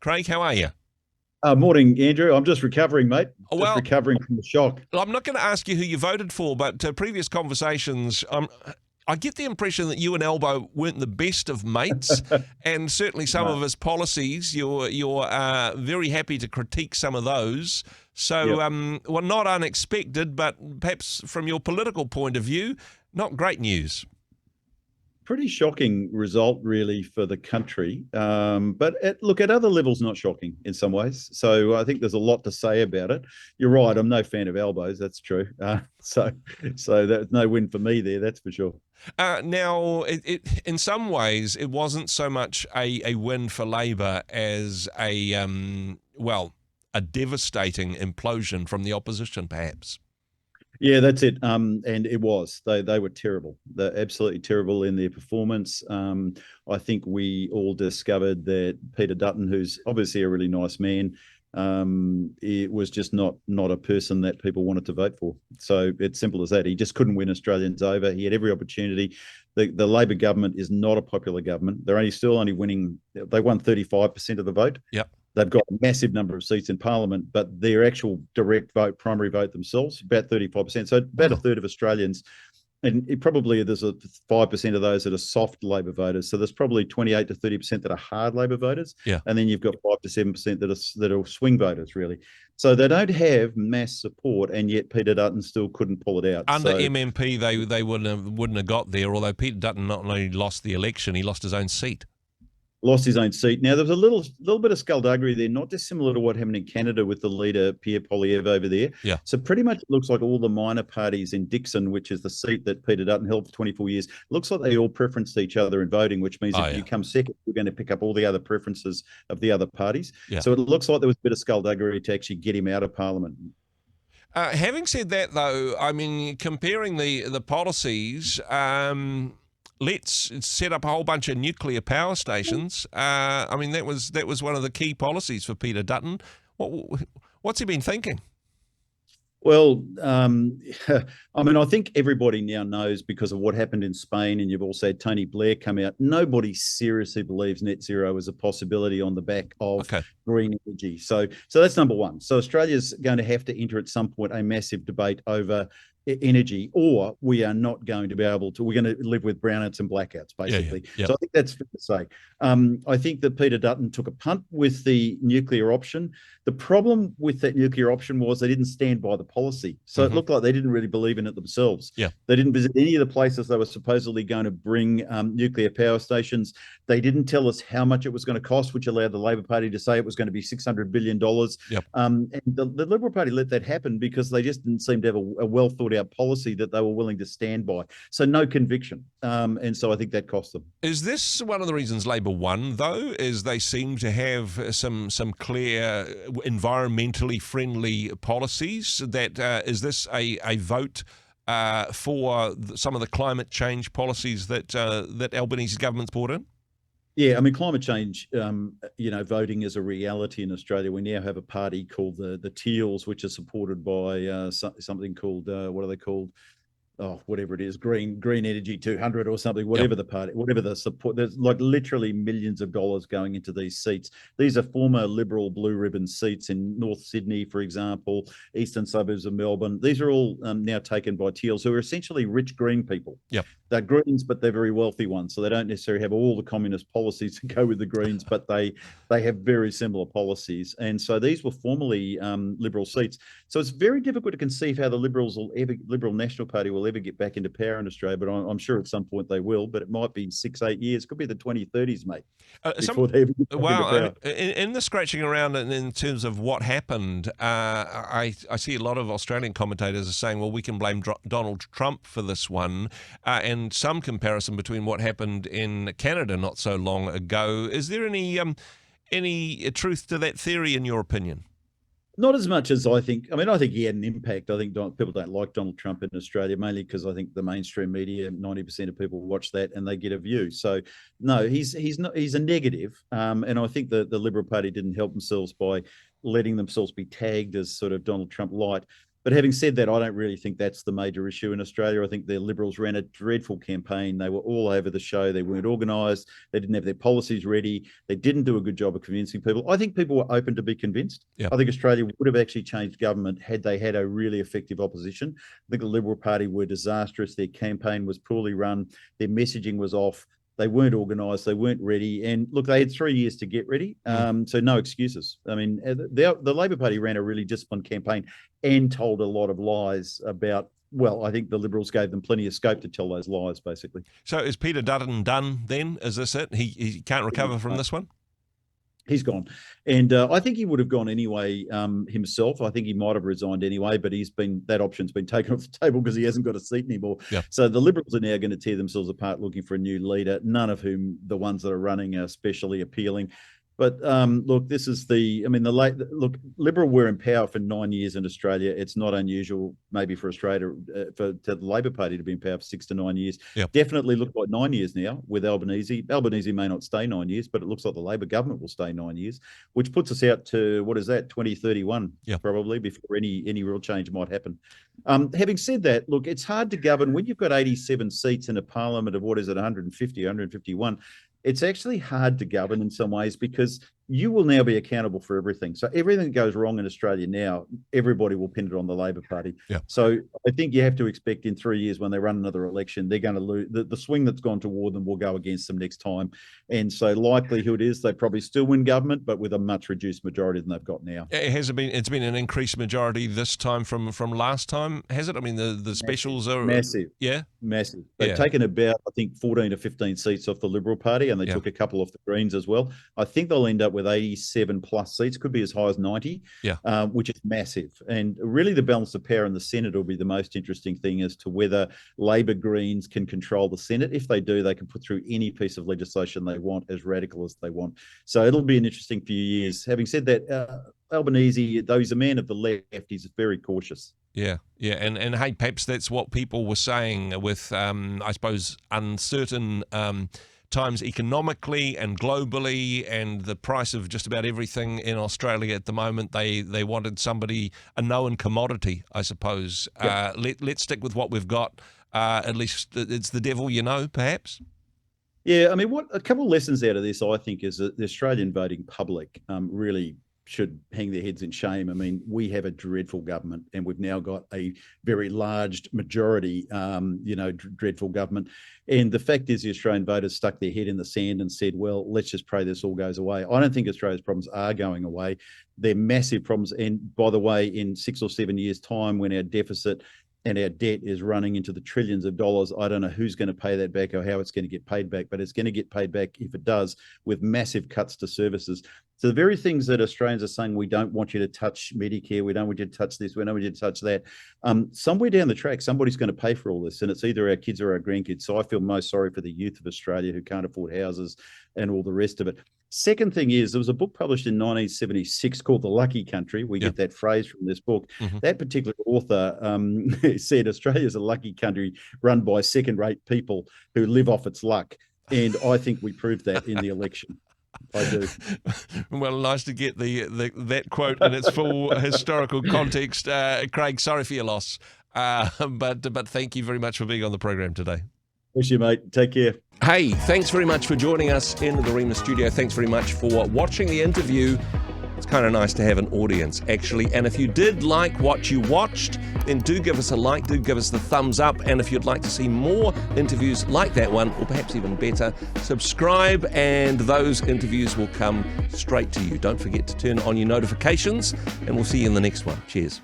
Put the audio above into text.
Craig, how are you? Morning, Andrew. I'm just recovering, mate. Just Well, recovering from the shock. I'm not going to ask you who you voted for, but previous conversations, I get the impression that you and Albo weren't the best of mates, and certainly some Uh, of his policies, you're very happy to critique some of those. So, yep. well, not unexpected, but perhaps from your political point of view, not great news. Pretty shocking result, really, for the country. Look, at other levels, not shocking in some ways. So I think there's a lot to say about it. You're right. I'm no fan of elbows. That's true. So that's no win for me there. That's for sure. Now, in some ways, it wasn't so much a win for Labor as a devastating implosion from the opposition, perhaps. Yeah, that's it. And it was. They were terrible. They're absolutely terrible in their performance. I think we all discovered that Peter Dutton, who's obviously a really nice man, it was just not a person that people wanted to vote for. So it's simple as that. He just couldn't win Australians over. He had every opportunity. The Labor government is not a popular government. They're only winning. They won 35% of the vote. Yep. They've got a massive number of seats in Parliament, but their actual direct vote, primary vote themselves, about 35%. So about a Wow. third of Australians, and probably there's a 5% of those that are soft Labor voters. So there's probably 28 to 30% that are hard Labor voters, Yeah. and then you've got 5 to 7% that are swing voters, really. So they don't have mass support, and yet Peter Dutton still couldn't pull it out. Under So MMP, they wouldn't have got there. Although Peter Dutton not only lost the election, he lost his own seat. lost his own seat. Now, there was a little bit of skullduggery there, not dissimilar to what happened in Canada with the leader, Pierre Poilievre, over there. Yeah. So pretty much it looks like all the minor parties in Dixon, which is the seat that Peter Dutton held for 24 years, looks like they all preferenced each other in voting, which means Oh if you yeah. come second, you're going to pick up all the other preferences of the other parties. Yeah. So it looks like there was a bit of skullduggery to actually get him out of Parliament. Having said that, though, I mean, comparing the policies, let's set up a whole bunch of nuclear power stations. I mean, that was one of the key policies for Peter Dutton. What's he been thinking? Well, I mean, I think everybody now knows because of what happened in Spain, and you've also had Tony Blair come out. Nobody seriously believes net zero is a possibility on the back of Okay. green energy. So that's number one. So Australia's going to have to enter at some point a massive debate over energy, or we are not going to be able to. We're going to live with brownouts and blackouts, Yeah. Yeah. basically. Yep. So I think that's fair to say. I think that Peter Dutton took a punt with the nuclear option. The problem with that nuclear option was they didn't stand by the policy. So it Mm-hmm. looked like they didn't really believe in it themselves. Yeah. They didn't visit any of the places they were supposedly going to bring nuclear power stations. They didn't tell us how much it was going to cost, which allowed the Labor Party to say it was going to be $600 billion. Yep. And the Liberal Party let that happen because they just didn't seem to have a well thought out policy that they were willing to stand by. So no conviction. And so I think that cost them. Is this one of the reasons Labor won, though? Is they seem to have some clear environmentally friendly policies? That is this a vote for some of the climate change policies that Albanese's government's brought in? Yeah, I mean, climate change, voting is a reality in Australia. We now have a party called the Teals, which is supported by something called, what are they called? Oh, whatever it is, Green Energy 200 or something, Yep. whatever the party, whatever the support. There's like literally millions of dollars going into these seats. These are former Liberal blue ribbon seats in North Sydney, for example, eastern suburbs of Melbourne. These are all now taken by Teals, who are essentially rich green people. Yep. They're Greens, but they're very wealthy ones. So they don't necessarily have all the communist policies to go with the Greens, but they have very similar policies. And so these were formerly Liberal seats. So it's very difficult to conceive how the Liberal National Party will ever get back into power in Australia, but I'm sure at some point they will. But it might be 6, 8 years. Could be the 2030s, mate, before they ever get back into Well, power. in the scratching around and in terms of what happened, I see a lot of Australian commentators are saying, well, we can blame Donald Trump for this one, and some comparison between what happened in Canada not so long ago. Is there any truth to that theory, in your opinion? Not as much as I think. I mean, I think he had an impact. I think people don't like Donald Trump in Australia, mainly because I think the mainstream media, 90% of people watch that and they get a view. So, no, he's not. He's a negative. And I think the Liberal Party didn't help themselves by letting themselves be tagged as sort of Donald Trump light. But having said that, I don't really think that's the major issue in Australia. I think the Liberals ran a dreadful campaign. They were all over the show. They weren't organised. They didn't have their policies ready. They didn't do a good job of convincing people. I think people were open to be convinced. Yeah. I think Australia would have actually changed government had they had a really effective opposition. I think the Liberal Party were disastrous. Their campaign was poorly run. Their messaging was off. They weren't organised. They weren't ready. And look, they had 3 years to get ready. So no excuses. I mean, the Labor Party ran a really disciplined campaign and told a lot of lies about, well, I think the Liberals gave them plenty of scope to tell those lies, basically. So is Peter Dutton done then? Is this it? He can't recover from this one? He's gone. And I think he would have gone anyway himself. I think he might have resigned anyway, but that option's been taken off the table because he hasn't got a seat anymore. Yeah. So the Liberals are now going to tear themselves apart looking for a new leader, none of whom the ones that are running are especially appealing. But look, Liberal were in power for 9 years in Australia. It's not unusual, maybe for Australia, for the Labor Party to be in power for 6 to 9 years. Yep. Definitely look like 9 years now with Albanese. Albanese may not stay 9 years, but it looks like the Labor government will stay 9 years, which puts us out to, 2031, probably, before any real change might happen. Having said that, look, it's hard to govern when you've got 87 seats in a parliament of 150, 151. It's actually hard to govern in some ways because you will now be accountable for everything. So everything that goes wrong in Australia now, everybody will pin it on the Labor Party. Yeah. So I think you have to expect in 3 years when they run another election, they're going to lose. The swing that's gone toward them will go against them next time. And so likelihood is they probably still win government, but with a much reduced majority than they've got now. It's been an increased majority this time from last time, has it? I mean, the specials are... Massive. Yeah? Massive. They've taken about, I think, 14 to 15 seats off the Liberal Party, and they took a couple off the Greens as well. I think they'll end up with 87 plus seats, could be as high as 90, which is massive. And really the balance of power in the Senate will be the most interesting thing as to whether Labor Greens can control the Senate. If they do, they can put through any piece of legislation they want, as radical as they want. So it'll be an interesting few years. Having said that, Albanese, though he's a man of the left, he's very cautious. Yeah. And hey, perhaps that's what people were saying with, I suppose, uncertain times economically and globally, and the price of just about everything in Australia at the moment. They wanted somebody, a known commodity, I suppose. Let's stick with what we've got. At least it's the devil you know, perhaps. Yeah, I mean, what a couple of lessons out of this, I think, is that the Australian voting public really should hang their heads in shame. I mean, we have a dreadful government, and we've now got a very large majority, dreadful government. And the fact is the Australian voters stuck their head in the sand and said, well, let's just pray this all goes away. I don't think Australia's problems are going away. They're massive problems. And by the way, in 6 or 7 years' time, when our deficit and our debt is running into the trillions of dollars, I don't know who's going to pay that back or how it's going to get paid back, but it's going to get paid back if it does, with massive cuts to services. So the very things that Australians are saying, we don't want you to touch Medicare, we don't want you to touch this, we don't want you to touch that. Somewhere down the track, somebody's going to pay for all this, and it's either our kids or our grandkids. So I feel most sorry for the youth of Australia who can't afford houses and all the rest of it. Second thing is, there was a book published in 1976 called The Lucky Country. We get that phrase from this book. Mm-hmm. That particular author said Australia's a lucky country run by second-rate people who live off its luck. And I think we proved that in the election. I do. Well, nice to get that quote in its full historical context. Craig, sorry for your loss, but thank you very much for being on the program today. Wish you, mate. Take care. Hey, thanks very much for joining us in the Rhema studio. Thanks very much for watching the interview. It's kind of nice to have an audience, actually. And if you did like what you watched, then do give us a like, do give us the thumbs up. And if you'd like to see more interviews like that one, or perhaps even better, subscribe and those interviews will come straight to you. Don't forget to turn on your notifications, and we'll see you in the next one. Cheers.